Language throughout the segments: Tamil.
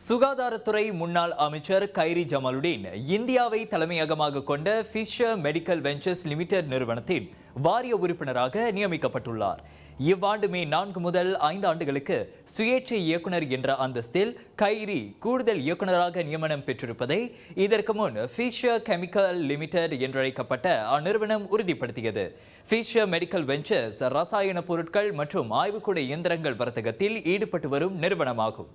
சுகாதாரத்துறை முன்னாள் அமைச்சர் கைரி ஜமாலுடீன் இந்தியாவை தலைமையகமாக கொண்ட ஃபிஷர் மெடிக்கல் வெஞ்சர்ஸ் லிமிடெட் நிறுவனத்தின் வாரிய உறுப்பினராக நியமிக்கப்பட்டுள்ளார். இவ்வாண்டு மே 4 முதல் 5 ஆண்டுகளுக்கு சுயேட்சை இயக்குனர் என்ற அந்தஸ்தில் கைரி கூடுதல் இயக்குநராக நியமனம் பெற்றிருப்பதை இதற்கு முன் ஃபிஷர் கெமிக்கல் லிமிடெட் என்றழைக்கப்பட்ட அந்நிறுவனம் உறுதிப்படுத்தியது. ஃபிஷர் மெடிக்கல் வெஞ்சர்ஸ் ரசாயன பொருட்கள் மற்றும் ஆய்வுக்கூட இயந்திரங்கள் வர்த்தகத்தில் ஈடுபட்டு வரும் நிறுவனமாகும்.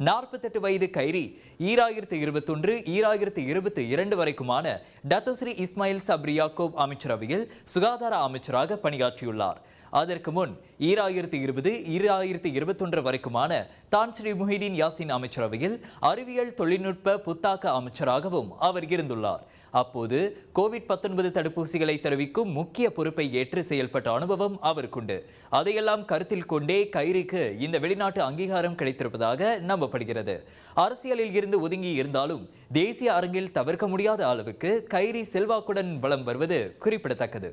48 வயது கைரி 2021-2022 வரைக்குமான டத்தோஸ்ரீ இஸ்மாயில் சப்ரி யாக்கூப் அமைச்சரவையில் சுகாதார அமைச்சராக பணியாற்றியுள்ளார். அதற்கு முன் 2020-2021 வரைக்குமான தான் ஸ்ரீ முஹிதீன் யாசின் அமைச்சரவையில் அறிவியல் தொழில்நுட்ப புத்தாக்க அமைச்சராகவும் அவர் இருந்துள்ளார். அப்போது கோவிட்-19 தடுப்பூசிகளை தெரிவிக்கும் முக்கிய பொறுப்பை ஏற்று செயல்பட்ட அனுபவம் அவருக்குண்டு. அதையெல்லாம் கருத்தில் கொண்டே கைரிக்கு இந்த வெளிநாட்டு அங்கீகாரம் கிடைத்திருப்பதாக நம்பப்படுகிறது. அரசியலில் இருந்து ஒதுங்கி இருந்தாலும் தேசிய அரங்கில் தவிர்க்க முடியாத அளவுக்கு கைரி செல்வாக்குடன் வலம் வருவது குறிப்பிடத்தக்கது.